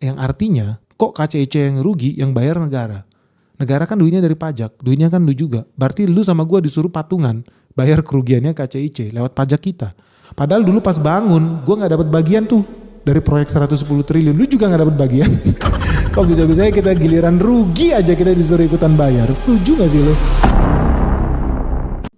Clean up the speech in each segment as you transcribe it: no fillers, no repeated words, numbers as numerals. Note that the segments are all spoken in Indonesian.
Yang artinya kok KCIC yang rugi, yang bayar negara. Negara kan duitnya dari pajak, duitnya kan lu juga. Berarti lu sama gua disuruh patungan bayar kerugiannya KCIC lewat pajak kita. Padahal dulu pas bangun gua gak dapat bagian tuh dari proyek 110 triliun. Lu juga gak dapat bagian. Kok bisa-bisanya kita giliran rugi aja kita disuruh ikutan bayar. Setuju gak sih lu?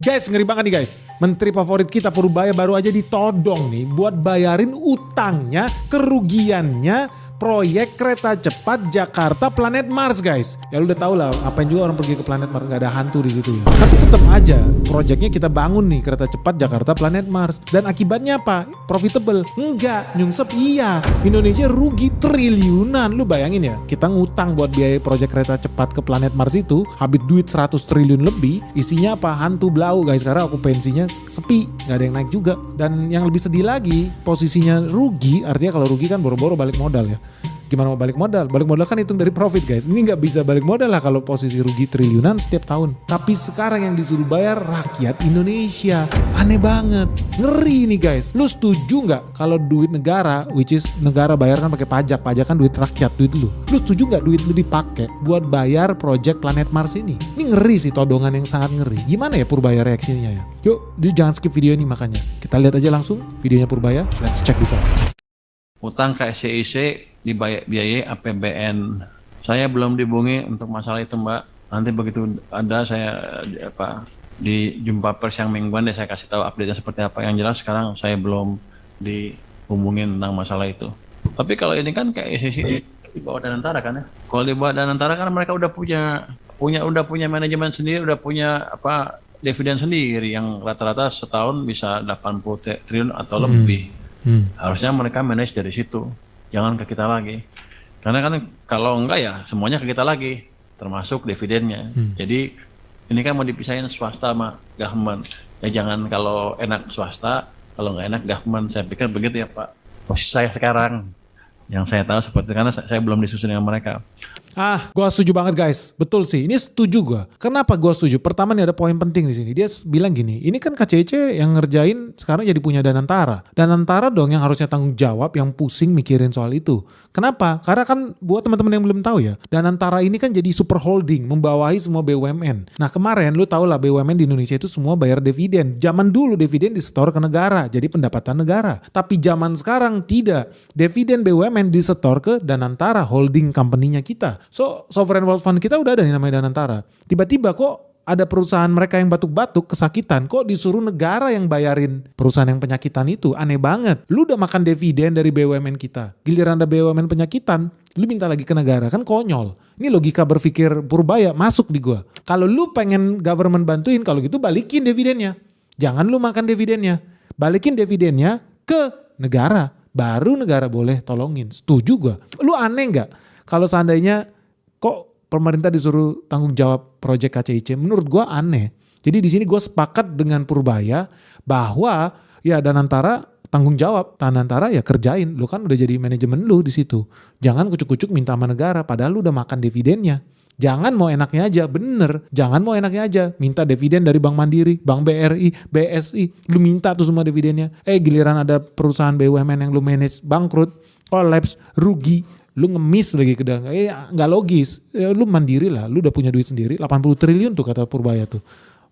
Guys, ngeri banget nih guys. Menteri favorit kita Purbaya baru aja ditodong nih buat bayarin utangnya, kerugiannya proyek kereta cepat Jakarta Planet Mars guys. Ya lu udah tau lah, apain juga orang pergi ke Planet Mars, gak ada hantu di situ ya. Tapi tetap aja proyeknya kita bangun nih kereta cepat Jakarta Planet Mars. Dan akibatnya apa? Profitable? Enggak, nyungsep iya. Indonesia rugi triliunan. Lu bayangin ya, kita ngutang buat biaya proyek kereta cepat ke Planet Mars itu, habis duit 100 triliun lebih, isinya apa? Hantu blau guys, karena okupansinya sepi, gak ada yang naik juga. Dan yang lebih sedih lagi, posisinya rugi, artinya kalau rugi kan boro-boro balik modal ya. Gimana mau balik modal? Balik modal kan hitung dari profit guys. Ini nggak bisa balik modal lah kalau posisi rugi triliunan setiap tahun. Tapi sekarang yang disuruh bayar rakyat Indonesia. Aneh banget. Ngeri nih guys. Lu setuju nggak kalau duit negara, which is negara bayar kan pakai pajak. Pajak kan duit rakyat, duit lu. Lu setuju nggak duit lu dipakai buat bayar project Planet Mars ini? Ini ngeri sih, todongan yang sangat ngeri. Gimana ya Purbaya reaksinya ya? Yuk, jangan skip video ini makanya. Kita lihat aja langsung videonya Purbaya. Let's check this out. Utang KCIC dibiayai APBN. Saya belum dihubungi untuk masalah itu Mbak. Nanti begitu ada saya di jumpa pers yang mingguan deh saya kasih tahu update-nya seperti apa. Yang jelas sekarang saya belum dihubungin tentang masalah itu. Tapi kalau ini kan KCIC di bawah Danantara kan ya. Kalau di bawah Danantara kan mereka udah punya manajemen sendiri, udah punya dividen sendiri yang rata-rata setahun bisa 80 triliun atau lebih. Harusnya mereka manage dari situ. Jangan ke kita lagi. Karena kan kalau enggak ya semuanya ke kita lagi, termasuk dividennya. Jadi ini kan mau dipisahin swasta sama government. Ya jangan kalau enak swasta, kalau nggak enak government. Saya pikir begitu ya Pak. Posisi saya sekarang, yang saya tahu seperti karena saya belum disusun dengan mereka. Gua setuju banget guys. Betul sih. Ini setuju gua. Kenapa gua setuju? Pertama nih ada poin penting di sini. Dia bilang gini, ini kan KCIC yang ngerjain sekarang jadi punya Danantara. Danantara dong yang harusnya tanggung jawab, yang pusing mikirin soal itu. Kenapa? Karena kan buat teman-teman yang belum tahu ya, Danantara ini kan jadi super holding, membawahi semua BUMN. Nah kemarin lu tau lah BUMN di Indonesia itu semua bayar dividen. Zaman dulu dividen disetor ke negara, jadi pendapatan negara. Tapi zaman sekarang tidak. Dividen BUMN disetor ke Danantara, holding company-nya kita. So, sovereign wealth fund kita udah ada nih namanya Danantara. Tiba-tiba kok ada perusahaan mereka yang batuk-batuk, kesakitan, kok disuruh negara yang bayarin perusahaan yang penyakitan itu? Aneh banget. Lu udah makan dividen dari BUMN kita. Giliran ada BUMN penyakitan, lu minta lagi ke negara, kan konyol. Ini logika berpikir Purbaya masuk di gua. Kalau lu pengen government bantuin, kalau gitu balikin dividennya. Jangan lu makan dividennya. Balikin dividennya ke negara. Baru negara boleh tolongin. Setuju gua. Lu aneh gak? Kalau seandainya kok pemerintah disuruh tanggung jawab proyek KCIC, menurut gue aneh. Jadi di sini gue sepakat dengan Purbaya bahwa ya Danantara tanggung jawab, Danantara ya kerjain. Lu kan udah jadi manajemen lu di situ. Jangan kucuk-kucuk minta sama negara, padahal lu udah makan dividennya. Jangan mau enaknya aja, bener. Jangan mau enaknya aja, minta dividen dari Bank Mandiri, Bank BRI, BSI. Lu minta tuh semua dividennya. Giliran ada perusahaan BUMN yang lu manage bangkrut, collapse, rugi. Lu ngemis lagi ke dalam, nggak logis. Lu mandiri lah, lu udah punya duit sendiri, 80 triliun tuh kata Purbaya tuh.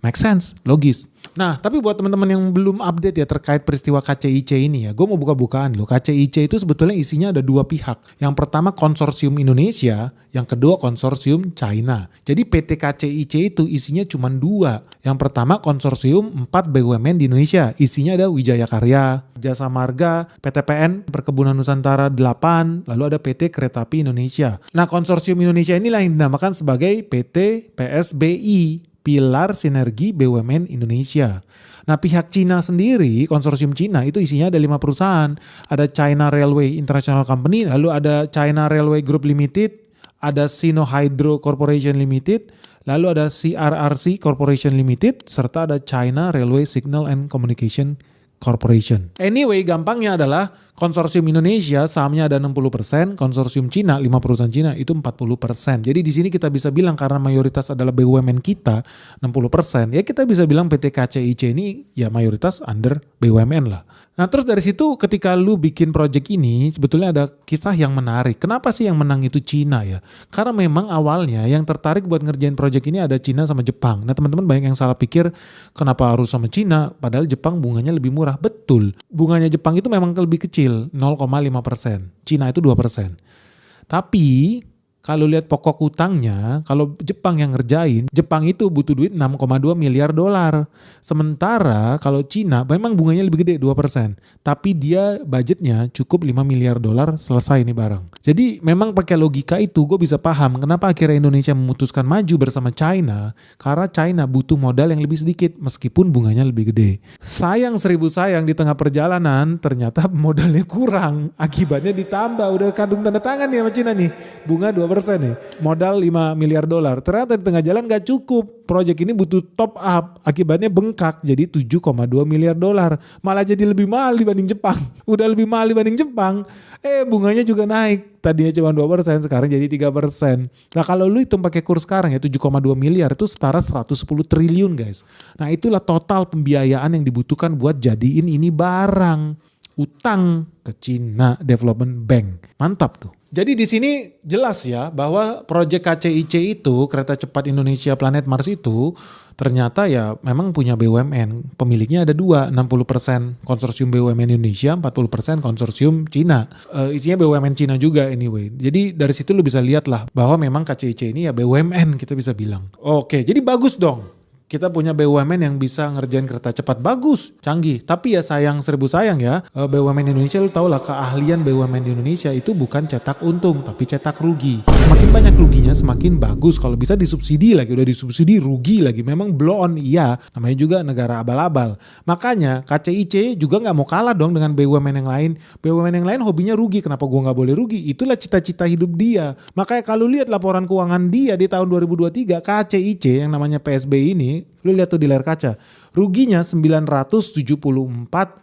Make sense, logis. Nah, tapi buat teman-teman yang belum update ya terkait peristiwa KCIC ini ya, gue mau buka-bukaan loh. KCIC itu sebetulnya isinya ada dua pihak. Yang pertama konsorsium Indonesia, yang kedua konsorsium China. Jadi PT KCIC itu isinya cuma dua. Yang pertama konsorsium 4 BUMN di Indonesia. Isinya ada Wijaya Karya, Jasa Marga, PTPN, Perkebunan Nusantara 8, lalu ada PT Kereta Api Indonesia. Nah, konsorsium Indonesia inilah yang dinamakan sebagai PT PSBI. Pilar Sinergi BUMN Indonesia. Nah pihak Cina sendiri, konsorsium Cina itu isinya ada 5 perusahaan. Ada China Railway International Company, lalu ada China Railway Group Limited, ada Sino Hydro Corporation Limited, lalu ada CRRC Corporation Limited, serta ada China Railway Signal and Communication Corporation. Anyway, gampangnya adalah Konsorsium Indonesia sahamnya ada 60%, konsorsium Cina 5 perusahaan Cina itu 40%. Jadi di sini kita bisa bilang karena mayoritas adalah BUMN kita 60%, ya kita bisa bilang PT KCIC ini ya mayoritas under BUMN lah. Nah terus dari situ ketika lu bikin project ini sebetulnya ada kisah yang menarik. Kenapa sih yang menang itu Cina ya? Karena memang awalnya yang tertarik buat ngerjain project ini ada Cina sama Jepang. Nah teman-teman banyak yang salah pikir kenapa harus sama Cina padahal Jepang bunganya lebih murah. Betul, bunganya Jepang itu memang lebih kecil 0,5%. Cina itu 2%. Tapi kalau lihat pokok utangnya, kalau Jepang yang ngerjain, Jepang itu butuh duit 6,2 miliar dolar. Sementara kalau Cina memang bunganya lebih gede 2%. Tapi dia budgetnya cukup 5 miliar dolar selesai ini barang. Jadi memang pakai logika itu gue bisa paham kenapa akhirnya Indonesia memutuskan maju bersama China. Karena China butuh modal yang lebih sedikit meskipun bunganya lebih gede. Sayang 1000 sayang di tengah perjalanan ternyata modalnya kurang. Akibatnya ditambah udah kandung tanda tangan nih sama Cina nih. Bunga 2% nih, modal 5 miliar dolar. Ternyata di tengah jalan gak cukup. Project ini butuh top up. Akibatnya bengkak jadi 7,2 miliar dolar. Malah jadi lebih mahal dibanding Jepang. Udah lebih mahal dibanding Jepang. Bunganya juga naik. Tadinya cuma 2%, sekarang jadi 3%. Nah kalau lu hitung pakai kurs sekarang ya 7,2 miliar itu setara 110 triliun guys. Nah itulah total pembiayaan yang dibutuhkan buat jadiin ini barang. Utang ke China Development Bank. Mantap tuh. Jadi di sini jelas ya bahwa proyek KCIC itu kereta cepat Indonesia Planet Mars itu ternyata ya memang punya BUMN. Pemiliknya ada 2, 60% konsorsium BUMN Indonesia, 40% konsorsium Cina. Isinya BUMN Cina juga anyway. Jadi dari situ lu bisa lihat lah bahwa memang KCIC ini ya BUMN kita bisa bilang. Oke, jadi bagus dong. Kita punya BUMN yang bisa ngerjain kereta cepat bagus, canggih. Tapi ya sayang 1000 sayang ya, BUMN Indonesia lu tau lah keahlian BUMN di Indonesia itu bukan cetak untung tapi cetak rugi. Semakin banyak ruginya semakin bagus. Kalau bisa disubsidi lagi, udah disubsidi rugi lagi. Memang blow on iya, namanya juga negara abal-abal. Makanya KCIC juga gak mau kalah dong dengan BUMN yang lain. BUMN yang lain hobinya rugi, kenapa gua gak boleh rugi? Itulah cita-cita hidup dia. Makanya kalau lihat laporan keuangan dia di tahun 2023, KCIC yang namanya PSBI ini, lu lihat tuh di layar kaca, ruginya 974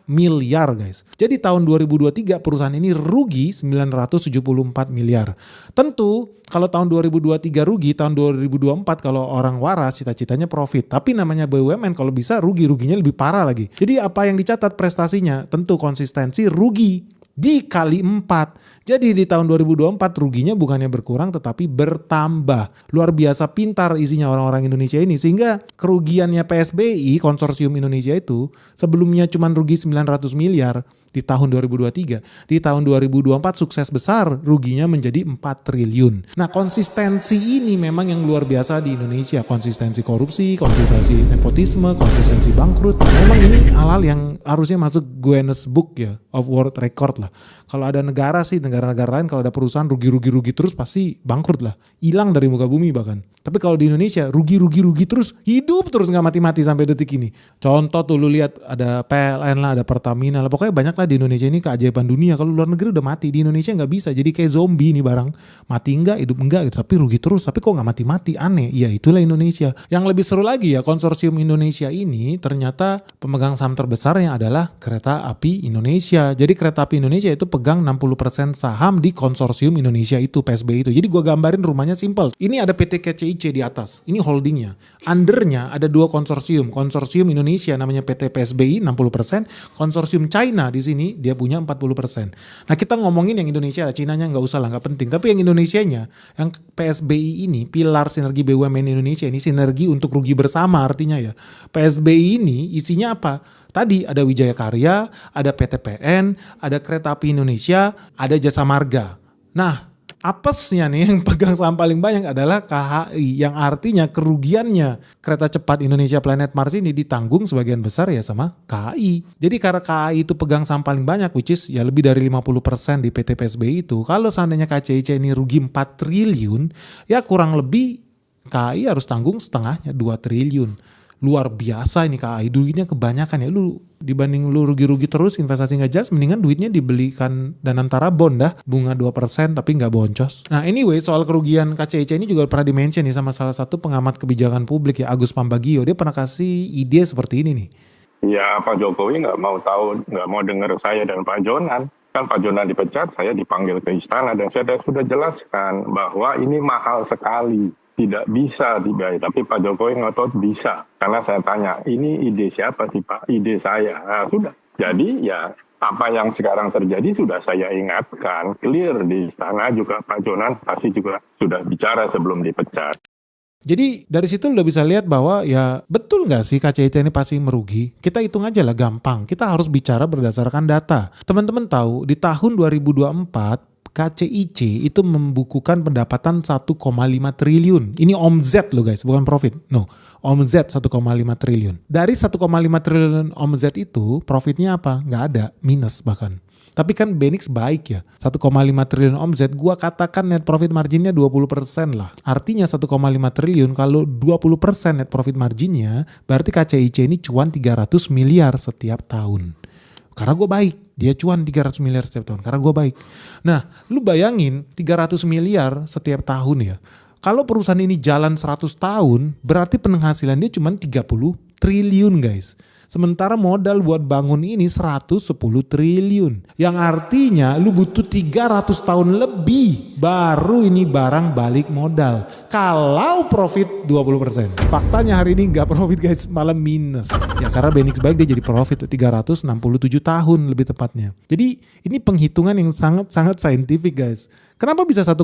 miliar guys. Jadi tahun 2023 perusahaan ini rugi 974 miliar. Tentu kalau tahun 2023 rugi, tahun 2024 kalau orang waras cita-citanya profit. Tapi namanya BUMN kalau bisa ruginya lebih parah lagi. Jadi apa yang dicatat prestasinya? Tentu konsistensi rugi dikali 4. Jadi di tahun 2024 ruginya bukannya berkurang tetapi bertambah. Luar biasa pintar isinya orang-orang Indonesia ini. Sehingga kerugiannya PSBI, konsorsium Indonesia itu sebelumnya cuma rugi 900 miliar di tahun 2023. Di tahun 2024 sukses besar, ruginya menjadi 4 triliun. Nah konsistensi ini memang yang luar biasa di Indonesia. Konsistensi korupsi, konsistensi nepotisme, konsistensi bangkrut. Memang ini hal-hal yang harusnya masuk Guinness Book ya of World Record lah. Kalau ada negara sih, negara-negara lain kalau ada perusahaan rugi terus pasti bangkrut lah. Hilang dari muka bumi bahkan. Tapi kalau di Indonesia rugi terus, hidup terus gak mati-mati sampai detik ini. Contoh tuh lu lihat ada PLN lah, ada Pertamina lah. Pokoknya banyak lah di Indonesia ini keajaiban dunia. Kalau luar negeri udah mati, di Indonesia gak bisa. Jadi kayak zombie nih barang. Mati enggak, hidup enggak gitu. Tapi rugi terus, tapi kok gak mati-mati, aneh. Ya itulah Indonesia. Yang lebih seru lagi ya, konsorsium Indonesia ini ternyata pemegang saham terbesarnya adalah Kereta Api Indonesia. Jadi Kereta Api Indonesia itu pegang 60% saham di konsorsium Indonesia itu, PSBI itu. Jadi gue gambarin rumahnya simple. Ini ada PT KCIC di atas. Ini holdingnya. Undernya ada 2 konsorsium. Konsorsium Indonesia namanya PT PSBI 60%. Konsorsium China di sini dia punya 40%. Nah kita ngomongin yang Indonesia, Cinanya nggak usah lah, nggak penting. Tapi yang Indonesianya, yang PSBI ini, pilar sinergi BUMN Indonesia ini sinergi untuk rugi bersama artinya ya. PSBI ini isinya apa? Tadi ada Wijaya Karya, ada PTPN, ada Kereta Api Indonesia, ada Jasa Marga. Nah, apesnya nih yang pegang saham paling banyak adalah KHI, yang artinya kerugiannya Kereta Cepat Indonesia Planet Mars ini ditanggung sebagian besar ya sama KHI. Jadi karena KHI itu pegang saham paling banyak, which is ya lebih dari 50% di PT PSBI itu, kalau seandainya KCIC ini rugi 4 triliun, ya kurang lebih KHI harus tanggung setengahnya 2 triliun. Luar biasa ini KAI, duitnya kebanyakan ya. Lu dibanding lu rugi-rugi terus investasi nggak jelas, mendingan duitnya dibelikan Danantara Bond dah, bunga 2% tapi nggak boncos. Nah anyway, soal kerugian KCIC ini juga pernah dimention nih sama salah satu pengamat kebijakan publik ya, Agus Pambagio. Dia pernah kasih ide seperti ini nih. Ya Pak Jokowi nggak mau tahu, nggak mau dengar saya dan Pak Jonan. kan Pak Jonan dipecat, saya dipanggil ke istana dan saya sudah jelaskan bahwa ini mahal sekali, tidak bisa dibayar. Tapi Pak Jokowi ngotot bisa, karena saya tanya, ini ide siapa sih Pak? Ide saya. Nah, sudah. Jadi ya apa yang sekarang terjadi sudah saya ingatkan, clear di istana juga Pak Jonan pasti juga sudah bicara sebelum dipecat. Jadi dari situ udah bisa lihat bahwa ya betul nggak sih KCIT ini pasti merugi? Kita hitung aja lah gampang. Kita harus bicara berdasarkan data. Teman-teman tahu di tahun 2024 KCIC itu membukukan pendapatan 1,5 triliun. Ini omzet loh guys, bukan profit. No, omzet 1,5 triliun. Dari 1,5 triliun omzet itu profitnya apa? Nggak ada, minus bahkan. Tapi kan Benix baik ya, 1,5 triliun omzet, gua katakan net profit marginnya 20% lah. Artinya 1,5 triliun kalau 20% net profit marginnya, berarti KCIC ini cuan 300 miliar setiap tahun. Karena gue baik, dia cuan 300 miliar setiap tahun, karena gue baik. Nah, lu bayangin 300 miliar setiap tahun ya. Kalau perusahaan ini jalan 100 tahun, berarti penghasilan dia cuma 30 triliun guys. Sementara modal buat bangun ini 110 triliun. Yang artinya lu butuh 300 tahun lebih baru ini barang balik modal. Kalau profit 20%. Faktanya hari ini gak profit guys, malah minus. Ya karena Benix baik dia jadi profit 367 tahun lebih tepatnya. Jadi ini penghitungan yang sangat saintifik guys. Kenapa bisa 1,5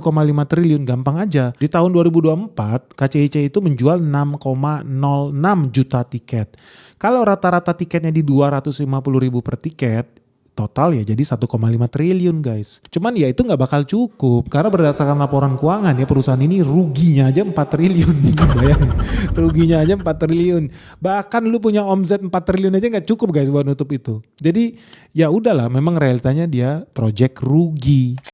triliun? Gampang aja. Di tahun 2024 KCIC itu menjual 6,06 juta tiket. Kalau rata-rata tiketnya di 250.000 per tiket, total ya jadi 1,5 triliun guys. Cuman ya itu gak bakal cukup. Karena berdasarkan laporan keuangan ya perusahaan ini ruginya aja 4 triliun. Bayangin, ruginya aja 4 triliun. Bahkan lu punya omzet 4 triliun aja gak cukup guys buat nutup itu. Jadi ya udahlah, memang realitanya dia project rugi.